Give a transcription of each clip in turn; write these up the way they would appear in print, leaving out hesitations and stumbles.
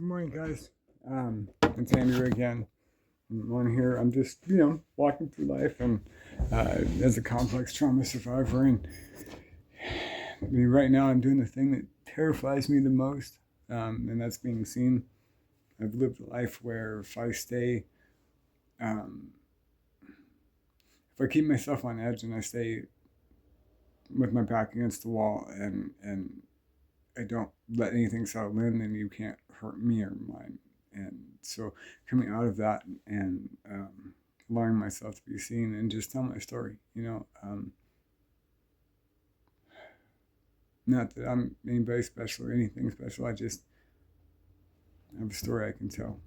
Good morning, guys. It's Andrew again. I'm on here. I'm just, walking through life and as a complex trauma survivor. And I mean, right now I'm doing the thing that terrifies me the most, and that's being seen. I've lived a life where um, if I keep myself on edge and I stay with my back against the wall and I don't let anything settle in, then you can't hurt me or mine. And so coming out of that and allowing myself to be seen and just tell my story, not that I'm anybody special or anything special. I just have a story I can tell.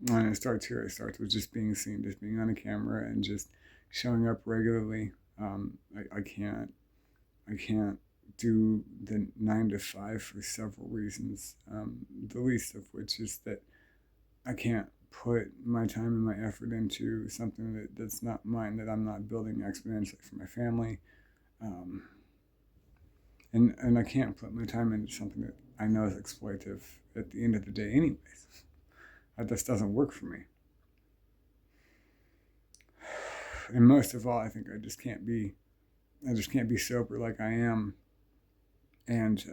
And it starts here. It starts with just being seen, just being on a camera and just showing up regularly. I can't do the 9 to 5 for several reasons. The least of which is that I can't put my time and my effort into something that's not mine, that I'm not building exponentially for my family. And I can't put my time into something that I know is exploitative at the end of the day anyways. That just doesn't work for me. And most of all, I think I just can't be sober like I am and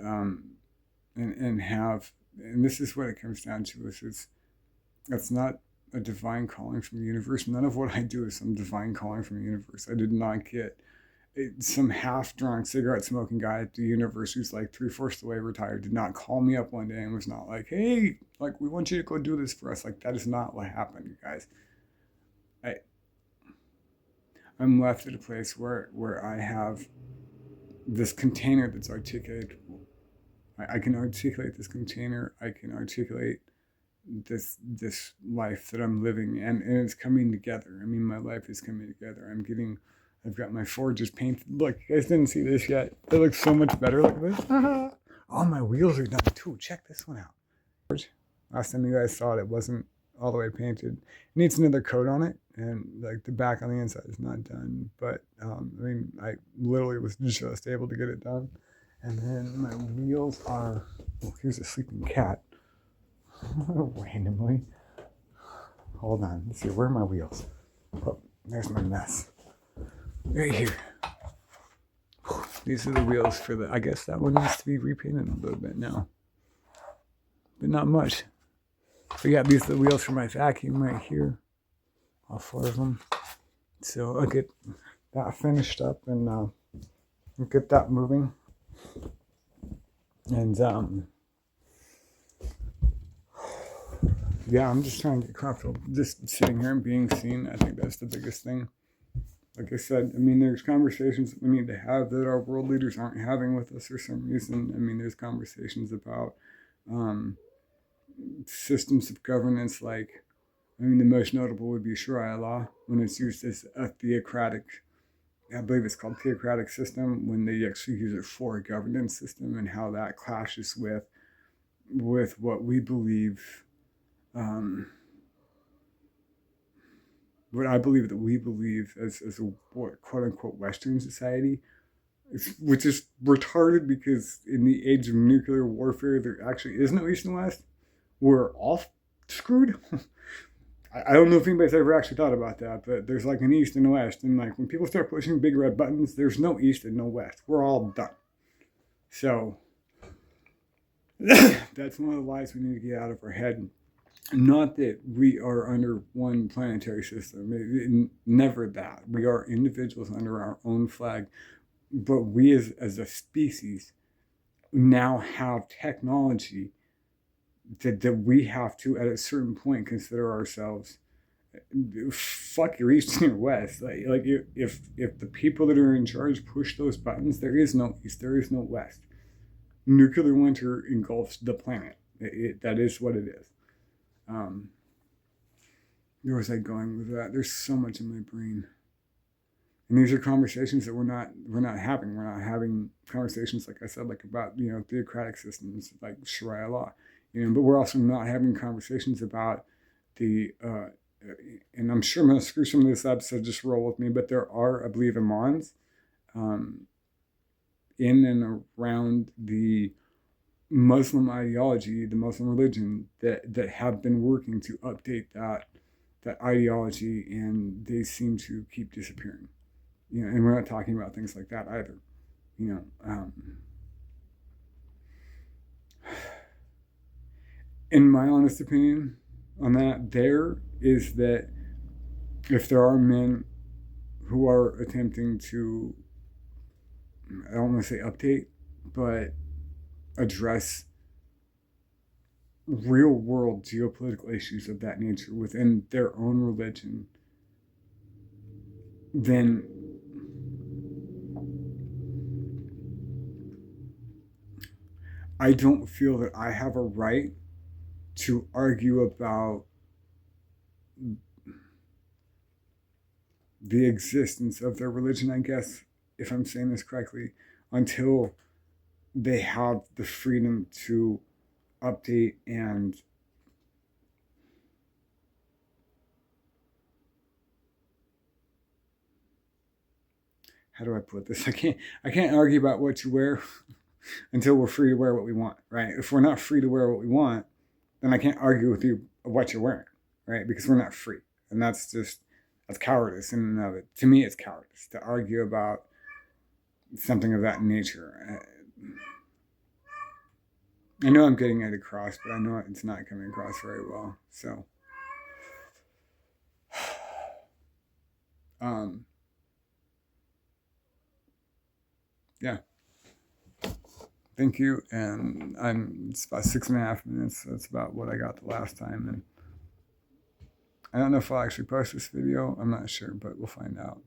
have, and this is what it comes down to, is it's not a divine calling from the universe. None of what I do is some divine calling from the universe. I did not get some half-drunk cigarette-smoking guy at the universe who's like 3/4 the way retired did not call me up one day and was not like, hey, like, we want you to go do this for us. Like, that is not what happened, you guys. I'm left at a place where I have this container that's articulated. I can articulate this container. I can articulate this life that I'm living, and it's coming together. I mean, my life is coming together. I've got my forges painted. Look, you guys didn't see this yet. It looks so much better. Look at this. All my wheels are done too. Check this one out. Last time you guys saw it, it wasn't all the way painted. It needs another coat on it, and like the back on the inside is not done. But I literally was just able to get it done. And then my wheels are. Oh, here's a sleeping cat. Randomly. Hold on. Let's see. Where are my wheels? Oh, there's my mess. Right here. These are the wheels for the. I guess that one needs to be repainted a little bit now, but not much. But yeah, these are the wheels for my vacuum right here. All 4 of them. So I'll get that finished up and get that moving. And yeah, I'm just trying to get comfortable. Just sitting here and being seen, I think that's the biggest thing. Like I said, I mean, there's conversations that we need to have that our world leaders aren't having with us for some reason. I mean, there's conversations about systems of governance like, I mean, the most notable would be Sharia law, when it's used as a theocratic, I believe it's called theocratic system, when they actually use it for a governance system, and how that clashes with what we believe, what I believe that we believe as a quote unquote Western society, which is retarded because in the age of nuclear warfare, there actually is no East and West. We're all screwed. I don't know if anybody's ever actually thought about that, but there's like an East and a West. And like when people start pushing big red buttons, there's no East and no West. We're all done. So that's one of the lies we need to get out of our head. Not that we are under one planetary system. Never that. We are individuals under our own flag. But we as a species now have technology that we have to, at a certain point, consider ourselves. Fuck your East and your West. Like if the people that are in charge push those buttons, there is no East, there is no West. Nuclear winter engulfs the planet. That is what it is. Where was I going with that? There's so much in my brain. And these are conversations that we're not having. We're not having conversations, like I said, like about, theocratic systems like Sharia law. But we're also not having conversations about the, and I'm sure I'm going to screw some of this up, so just roll with me, but there are, I believe, imams in and around the Muslim ideology, the Muslim religion, that have been working to update that ideology, and they seem to keep disappearing. And we're not talking about things like that either. You know, in my honest opinion on that, there is that if there are men who are attempting to, I don't want to say update, but address real world geopolitical issues of that nature within their own religion, then I don't feel that I have a right to argue about the existence of their religion, I guess, if I'm saying this correctly, until they have the freedom to update and how do I put this? I can't argue about what you wear until we're free to wear what we want, right? If we're not free to wear what we want, then I can't argue with you what you're wearing, right? Because we're not free. And that's cowardice in and of it. To me, it's cowardice to argue about something of that nature. I know I'm getting it across, but I know it's not coming across very well. So, yeah. Thank you. And it's about 6.5 minutes. So that's about what I got the last time. And I don't know if I'll actually post this video. I'm not sure, but we'll find out.